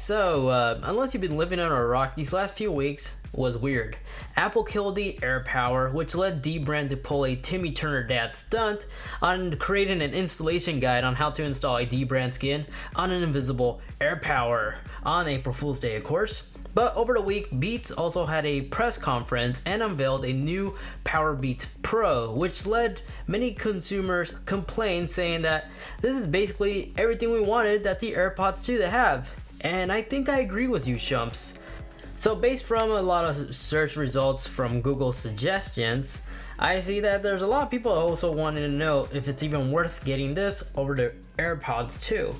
Unless you've been living under a rock, these last few weeks was weird. Apple killed the AirPower, which led Dbrand to pull a Timmy Turner dad stunt on creating an installation guide on how to install a Dbrand skin on an invisible AirPower on April Fool's Day, of course. But over the week, Beats also had a press conference and unveiled a new PowerbeatsPro, which led many consumers complain, saying that this is basically everything we wanted that the AirPods 2 to have. And I think I agree with you, chumps. So based from a lot of search results from Google suggestions, I see that there's a lot of people also wanting to know if it's even worth getting this over the AirPods 2.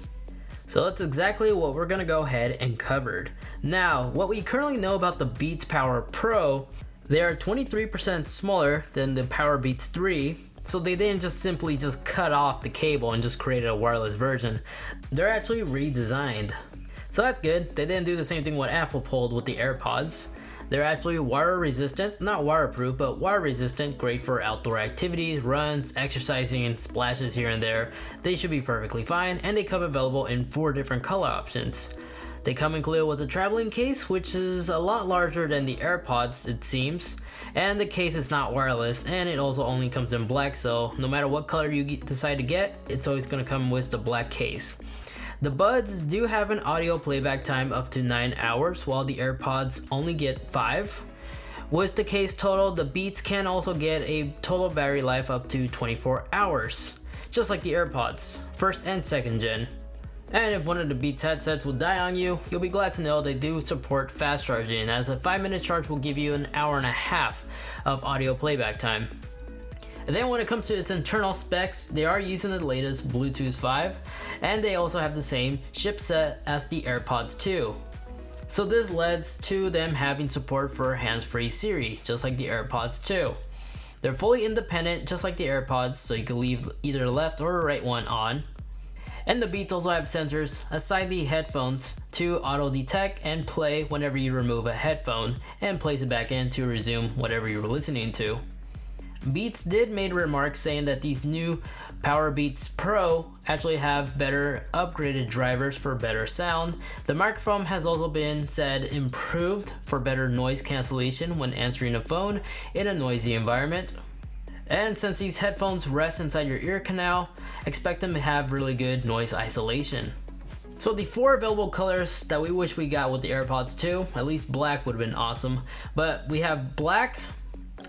So that's exactly what we're gonna go ahead and cover. Now, what we currently know about the Beats Power Pro, they are 23% smaller than the PowerBeats 3, so they didn't just simply cut off the cable and just created a wireless version. They're actually redesigned. So that's good. They didn't do the same thing what Apple pulled with the AirPods. They're actually water resistant, not waterproof, but water resistant, great for outdoor activities, runs, exercising, and splashes here and there. They should be perfectly fine, and they come available in 4 different color options. They come included with a traveling case, which is a lot larger than the AirPods, it seems. And the case is not wireless, and it also only comes in black, so no matter what color you decide to get, it's always going to come with the black case. The buds do have an audio playback time up to 9 hours, while the AirPods only get 5. With the case total, the Beats can also get a total battery life up to 24 hours, just like the AirPods, first and second gen. And if one of the Beats headsets will die on you, you'll be glad to know they do support fast charging, as a 5-minute charge will give you an hour and a half of audio playback time. And then when it comes to its internal specs, they are using the latest Bluetooth 5, and they also have the same chipset as the AirPods 2. So this leads to them having support for hands-free Siri, just like the AirPods 2. They're fully independent, just like the AirPods, so you can leave either the left or right one on. And the Beats also have sensors aside the headphones to auto-detect and play whenever you remove a headphone, and place it back in to resume whatever you're listening to. Beats did make remarks saying that these new PowerbeatsPro actually have better upgraded drivers for better sound. The microphone has also been said improved for better noise cancellation when answering a phone in a noisy environment. And since these headphones rest inside your ear canal, expect them to have really good noise isolation. So the 4 available colors that we wish we got with the AirPods 2, at least black would have been awesome, but we have black,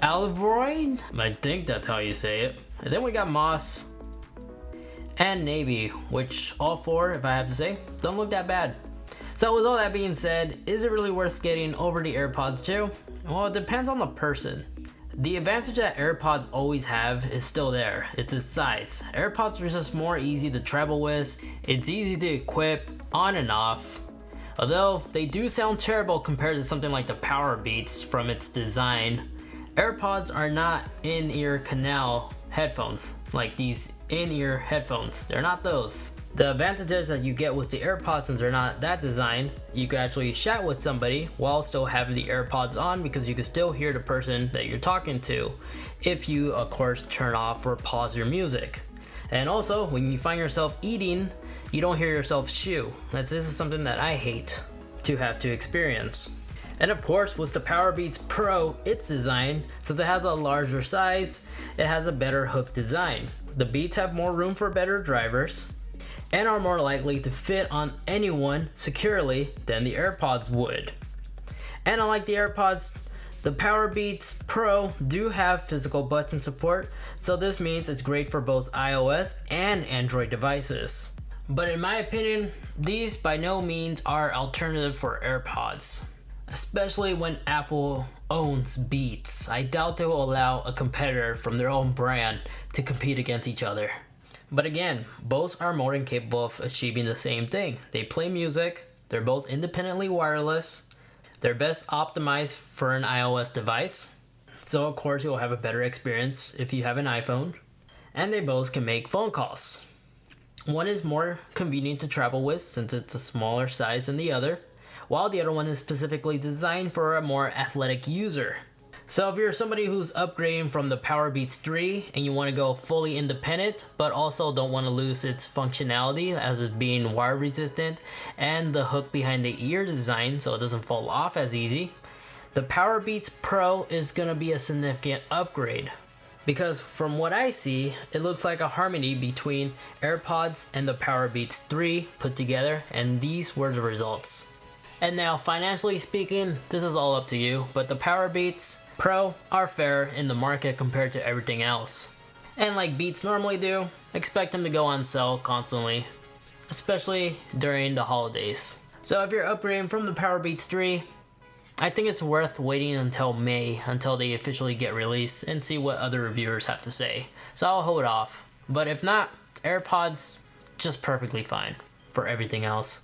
Alvoid, I think that's how you say it. And then we got moss and navy, which all 4, if I have to say, don't look that bad. So with all that being said, is it really worth getting over the AirPods 2? Well, it depends on the person. The advantage that AirPods always have is still there. It's its size. AirPods are just more easy to travel with. It's easy to equip on and off. Although they do sound terrible compared to something like the PowerBeats from its design. AirPods are not in-ear canal headphones, like these in-ear headphones. They're not those. The advantages that you get with the AirPods, since they're not that designed, you can actually chat with somebody while still having the AirPods on, because you can still hear the person that you're talking to if you, of course, turn off or pause your music. And also, when you find yourself eating, you don't hear yourself chew. This is something that I hate to have to experience. And of course, with the PowerbeatsPro, its design, since it has a larger size, it has a better hook design. The Beats have more room for better drivers, and are more likely to fit on anyone securely than the AirPods would. And unlike the AirPods, the PowerbeatsPro do have physical button support, so this means it's great for both iOS and Android devices. But in my opinion, these by no means are alternative for AirPods. Especially when Apple owns Beats. I doubt they will allow a competitor from their own brand to compete against each other. But again, both are more than capable of achieving the same thing. They play music, they're both independently wireless, they're best optimized for an iOS device, so of course you'll have a better experience if you have an iPhone, and they both can make phone calls. One is more convenient to travel with since it's a smaller size than the other, while the other one is specifically designed for a more athletic user. So if you're somebody who's upgrading from the PowerBeats 3 and you want to go fully independent, but also don't want to lose its functionality as it being wire resistant and the hook behind the ear design so it doesn't fall off as easy, the PowerBeats Pro is going to be a significant upgrade. Because from what I see, it looks like a harmony between AirPods and the PowerBeats 3 put together, and these were the results. And now, financially speaking, this is all up to you, but the PowerBeats Pro are fair in the market compared to everything else. And like Beats normally do, expect them to go on sale constantly, especially during the holidays. So if you're upgrading from the PowerBeats 3, I think it's worth waiting until May until they officially get released and see what other reviewers have to say. So I'll hold off. But if not, AirPods just perfectly fine for everything else.